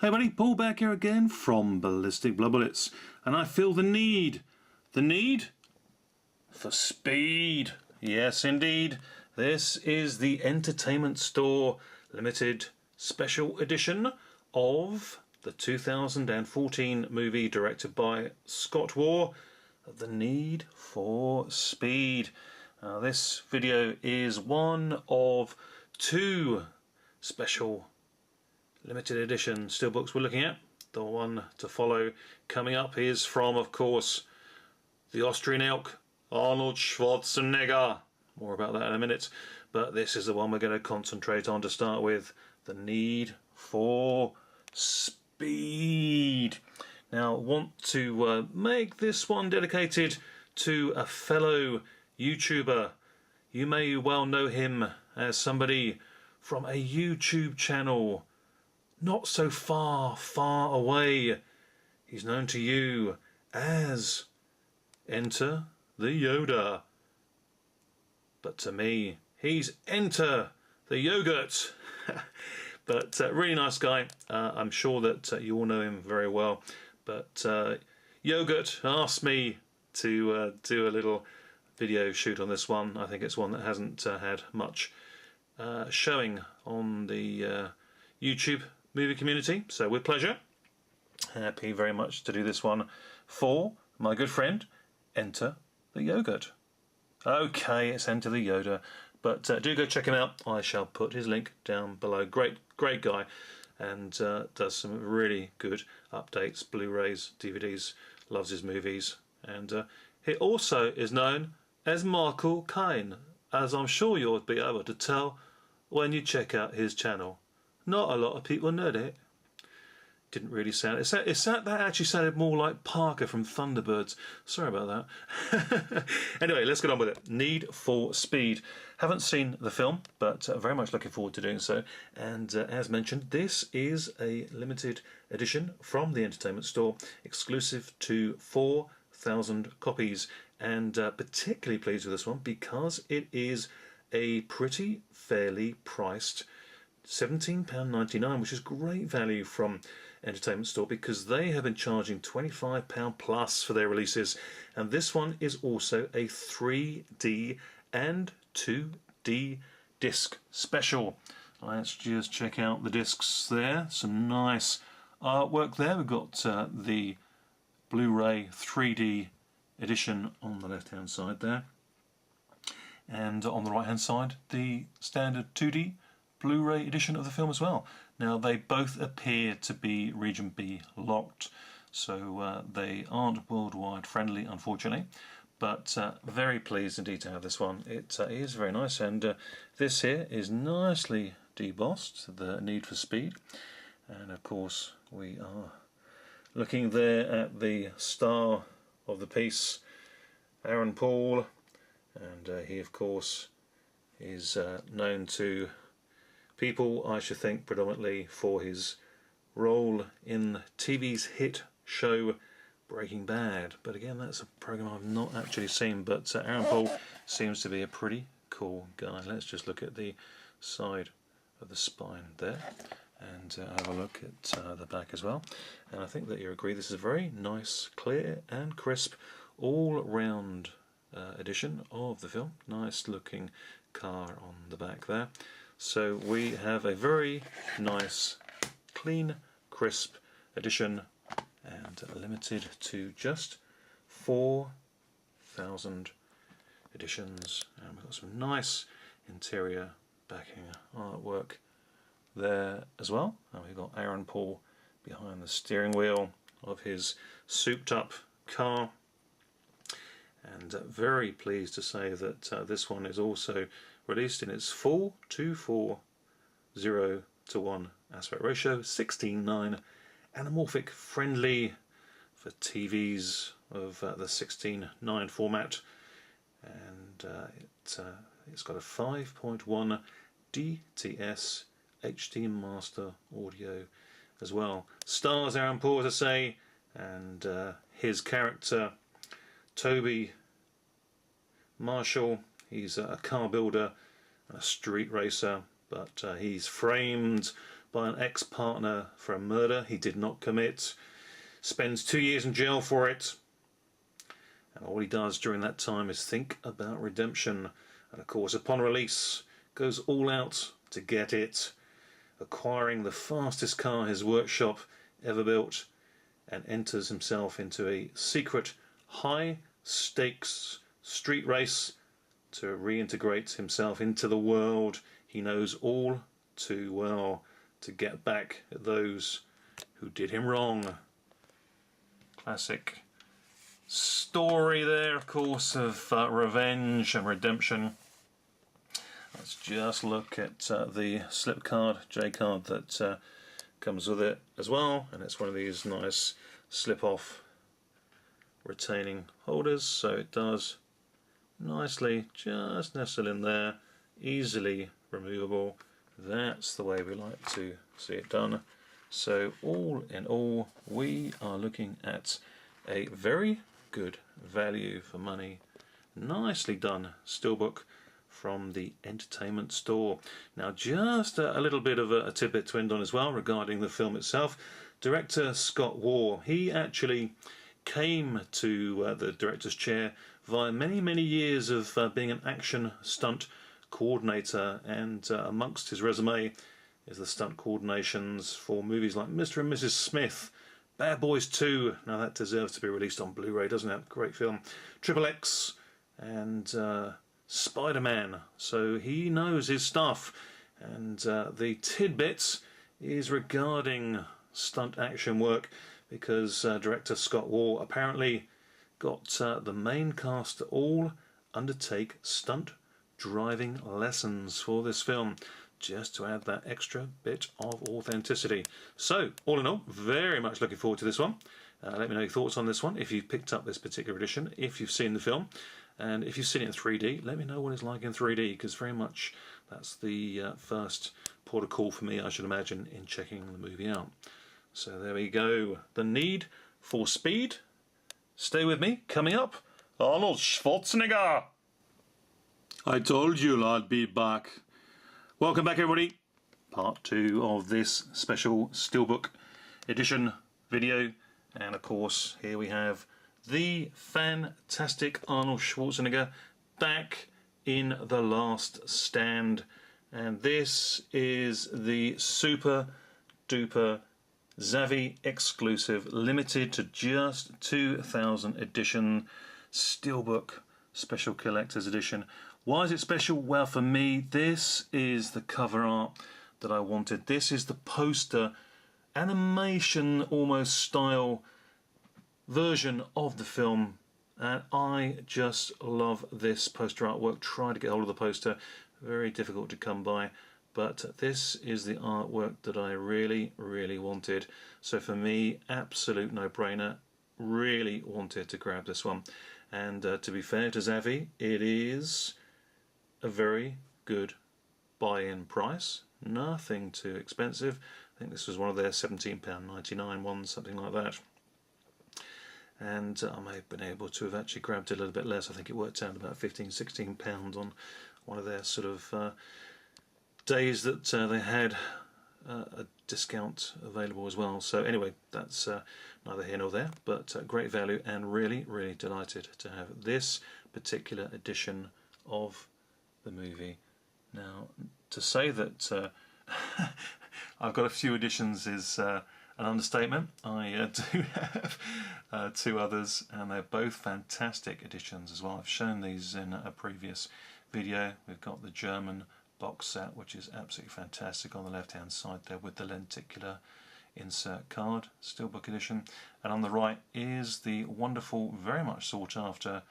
Hey buddy, Paul back here again from Ballistic Blood Bullets, and I feel the need for speed. Yes indeed, this is the Entertainment Store limited special edition of the 2014 movie directed by Scott Waugh, The Need for Speed. This video is one of two special limited edition steelbooks we're looking at. The one to follow coming up is from, of course, the Austrian elk, Arnold Schwarzenegger. More about that in a minute, but this is the one we're going to concentrate on to start with, The Need for Speed. Now, I want to make this one dedicated to a fellow YouTuber. You may well know him as somebody from a YouTube channel not so far away. He's known to you as Enter the Yoda. But to me, he's Enter the Yogurt. But really nice guy. I'm sure that you all know him very well. But Yogurt asked me to do a little video shoot on this one. I think it's one that hasn't had much showing on the YouTube movie community, so with pleasure, happy very much to do this one for my good friend Enter the Yogurt. Okay, it's Enter the Yoda, but do go check him out. I shall put his link down below. Great guy, and does some really good updates, Blu-rays, DVDs, loves his movies, and he also is known as Michael Caine, as I'm sure you'll be able to tell when you check out his channel. Not a lot of people know that. Didn't really sound... that actually sounded more like Parker from Thunderbirds. Sorry about that. Anyway, let's get on with it. Need for Speed. Haven't seen the film, but very much looking forward to doing so. And as mentioned, this is a limited edition from the Entertainment Store, exclusive to 4,000 copies. And particularly pleased with this one because it is a pretty fairly priced £17.99, which is great value from Entertainment Store because they have been charging £25 plus for their releases, and this one is also a 3D and 2D disc special. Let's just check out the discs there. Some nice artwork there. We've got the Blu-ray 3D edition on the left hand side there, and on the right hand side the standard 2D Blu-ray edition of the film as well. Now they both appear to be Region B locked, so they aren't worldwide friendly unfortunately, but very pleased indeed to have this one. It is very nice, and this here is nicely debossed, The Need for Speed, and of course we are looking there at the star of the piece, Aaron Paul, and he of course is known to people, I should think, predominantly for his role in TV's hit show Breaking Bad. But again, that's a program I've not actually seen, but Aaron Paul seems to be a pretty cool guy. Let's just look at the side of the spine there and have a look at the back as well. And I think that you agree this is a very nice, clear and crisp all-round edition of the film. Nice looking car on the back there. So we have a very nice, clean, crisp edition, and limited to just 4,000 editions. And we've got some nice interior backing artwork there as well. And we've got Aaron Paul behind the steering wheel of his souped up car. And very pleased to say that this one is also released in its full 2:4:0:1 aspect ratio, 16:9 anamorphic friendly for TVs of the 16:9 format, and it's got a 5.1 DTS HD master audio as well. Stars Aaron Paul, as I say, and his character Toby Marshall. He's a car builder, a street racer, but he's framed by an ex-partner for a murder he did not commit, spends 2 years in jail for it, and all he does during that time is think about redemption, and of course upon release goes all out to get it, acquiring the fastest car his workshop ever built, and enters himself into a secret high stakes street race to reintegrate himself into the world he knows all too well, to get back at those who did him wrong. Classic story there, of course, of revenge and redemption. Let's just look at the slip card, J card, that comes with it as well, and it's one of these nice slip off retaining holders, so it does nicely just nestle in there, easily removable. That's the way we like to see it done. So all in all, we are looking at a very good value for money, nicely done Steelbook from the entertainment store. Now, just a little bit of a tidbit to end on as well regarding the film itself. Director Scott Waugh, he actually came to the director's chair via many years of being an action stunt coordinator, and amongst his resume is the stunt coordinations for movies like Mr. and Mrs. Smith, Bad Boys 2, now that deserves to be released on Blu-ray, doesn't it? Great film. Triple X and Spider-Man, so he knows his stuff. And the tidbit is regarding stunt action work, because director Scott Waugh apparently got the main cast to all undertake stunt driving lessons for this film, just to add that extra bit of authenticity. So, all in all, very much looking forward to this one. Let me know your thoughts on this one, if you've picked up this particular edition, if you've seen the film, and if you've seen it in 3D, let me know what it's like in 3D, because very much that's the first port of call for me, I should imagine, in checking the movie out. So there we go. The Need for Speed. Stay with me. Coming up, Arnold Schwarzenegger. I told you I'd be back. Welcome back, everybody. Part 2 of this special Steelbook edition video. And of course, here we have the fantastic Arnold Schwarzenegger back in The Last Stand. And this is the super duper Zavvi exclusive, limited to just 2,000 edition Steelbook special collector's edition. Why is it special? Well, for me, this is the cover art that I wanted. This is the poster, animation almost style version of the film, and I just love this poster artwork. Trying to get hold of the poster, very difficult to come by, but this is the artwork that I really wanted. So for me, absolute no-brainer. Really wanted to grab this one, and to be fair to Zavvi, it is a very good buy-in price. Nothing too expensive. I think this was one of their £17.99 ones, something like that. And I may have been able to have actually grabbed it a little bit less. I think it worked out about £15–16 on one of their sort of days that they had a discount available as well. So anyway, that's neither here nor there, but great value, and really delighted to have this particular edition of the movie. Now, to say that I've got a few editions is an understatement. I do have 2 others, and they're both fantastic editions as well. I've shown these in a previous video. We've got the German box set, which is absolutely fantastic on the left hand side there with the lenticular insert card, Steelbook edition, and on the right is the wonderful, very much sought after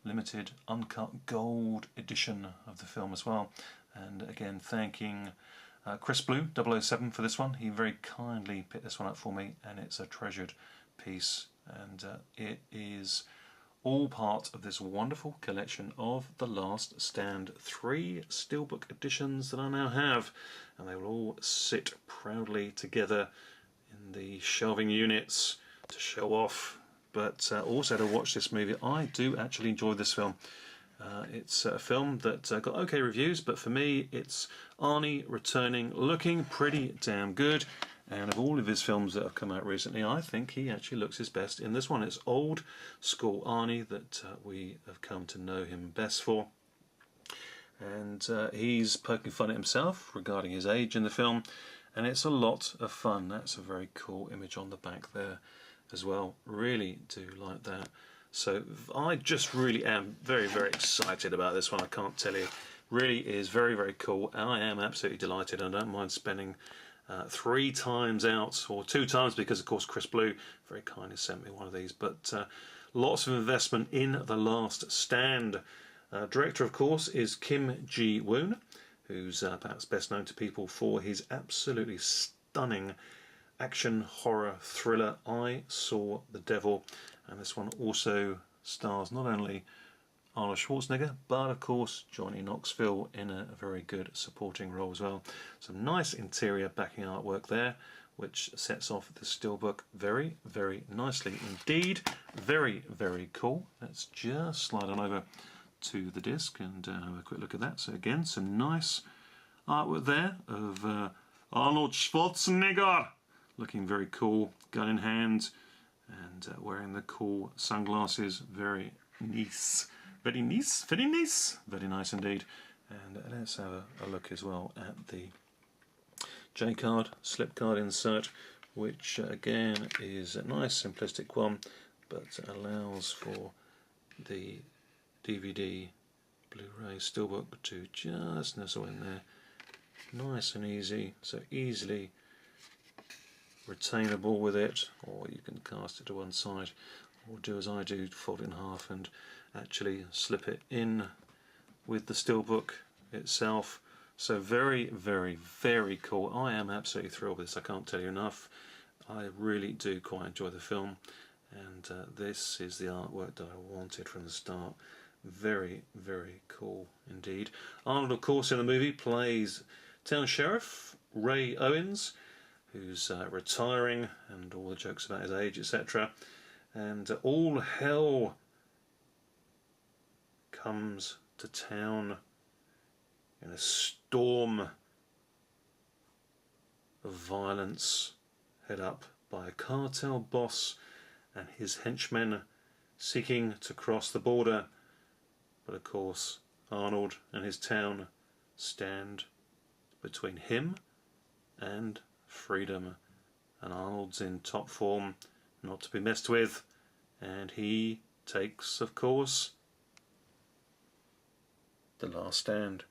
limited uncut gold edition of the film as well. And again, thanking Chris Blue 007 for this one. He very kindly picked this one up for me, and it's a treasured piece, and it is all part of this wonderful collection of The Last Stand. 3 Steelbook editions that I now have, and they will all sit proudly together in the shelving units to show off, but also to watch this movie. I do actually enjoy this film, It's a film that got okay reviews, but for me it's Arnie returning, looking pretty damn good. And of all of his films that have come out recently, I think he actually looks his best in this one. It's old school Arnie that we have come to know him best for. And he's poking fun at himself regarding his age in the film, and it's a lot of fun. That's a very cool image on the back there as well. Really do like that. So I just really am very, very excited about this one. I can't tell you. Really is very, very cool. I am absolutely delighted. I don't mind spending 3 times out, or 2 times, because of course Chris Blue very kindly sent me one of these. But lots of investment in The Last Stand. Director, of course, is Kim Ji-woon, who's perhaps best known to people for his absolutely stunning action horror thriller I Saw the Devil. And this one also stars not only Arnold Schwarzenegger, but of course Johnny Knoxville in a very good supporting role as well. Some nice interior backing artwork there, which sets off the Steelbook very, very nicely indeed. Very, very cool. Let's just slide on over to the disc and have a quick look at that. So again, some nice artwork there of Arnold Schwarzenegger looking very cool, gun in hand, and wearing the cool sunglasses. Very nice, very nice, very nice, very nice indeed. And let's have a look as well at the J card, slip card insert, which again is a nice simplistic one, but allows for the DVD, Blu-ray, Steelbook to just nestle in there, nice and easy, so easily retainable with it, or you can cast it to one side, or do as I do, fold it in half and actually slip it in with the Steelbook itself. So very, very, very cool. I am absolutely thrilled with this. I can't tell you enough. I really do quite enjoy the film, and this is the artwork that I wanted from the start. Very, very cool indeed. Arnold, of course, in the movie plays Town Sheriff Ray Owens, who's retiring, and all the jokes about his age, etc. And all hell comes to town in a storm of violence, head up by a cartel boss and his henchmen seeking to cross the border. But of course, Arnold and his town stand between him and freedom. And Arnold's in top form, not to be messed with, and he takes, of course, The Last Stand.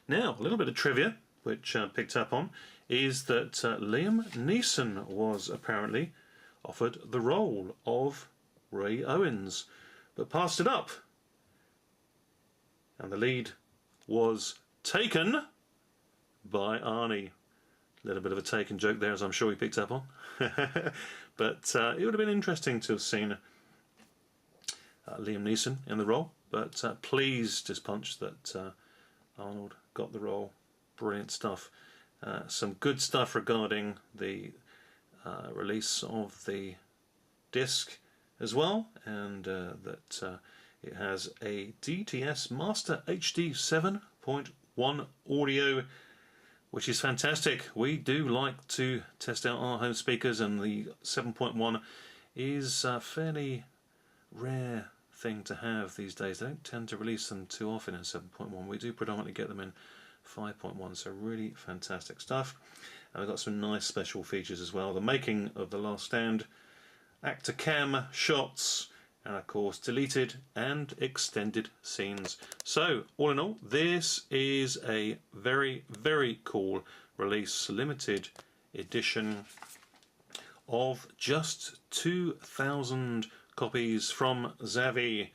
Now, a little bit of trivia, which I picked up on, is that Liam Neeson was apparently offered the role of Ray Owens, but passed it up. And the lead was taken by Arnie. A little bit of a taken joke there, as I'm sure he picked up on. But it would have been interesting to have seen Liam Neeson in the role, but pleased as punch that Arnold got the role. Brilliant stuff. Some good stuff regarding the release of the disc as well, and that it has a DTS Master HD 7.1 audio, which is fantastic. We do like to test out our home speakers, and the 7.1 is a fairly rare thing to have these days. They don't tend to release them too often in 7.1. We do predominantly get them in 5.1, so really fantastic stuff. And we've got some nice special features as well. The making of The Last Stand, actor cam shots, and of course deleted and extended scenes. So all in all, this is a very, very cool release, limited edition of just 2,000 copies from Zavvi,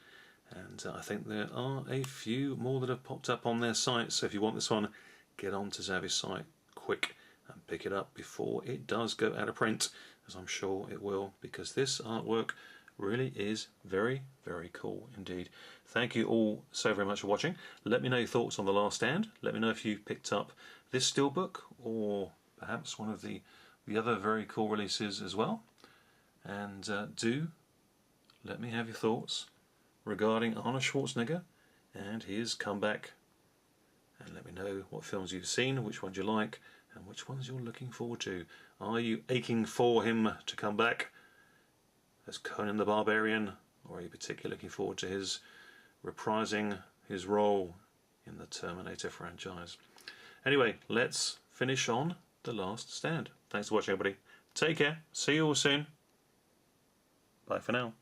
and I think there are a few more that have popped up on their site. So if you want this one, get on to Zavvi's site quick and pick it up before it does go out of print, as I'm sure it will, because this artwork really is very, very cool indeed. Thank you all so very much for watching. Let me know your thoughts on The Last Stand. Let me know if you picked up this Steelbook or perhaps one of the other very cool releases as well. And do let me have your thoughts regarding Arnold Schwarzenegger and his comeback. And let me know what films you've seen, which ones you like, and which ones you're looking forward to. Are you aching for him to come back as Conan the Barbarian, or are you particularly looking forward to his reprising his role in the Terminator franchise? Anyway, let's finish on The Last Stand. Thanks for watching, everybody. Take care. See you all soon. Bye for now.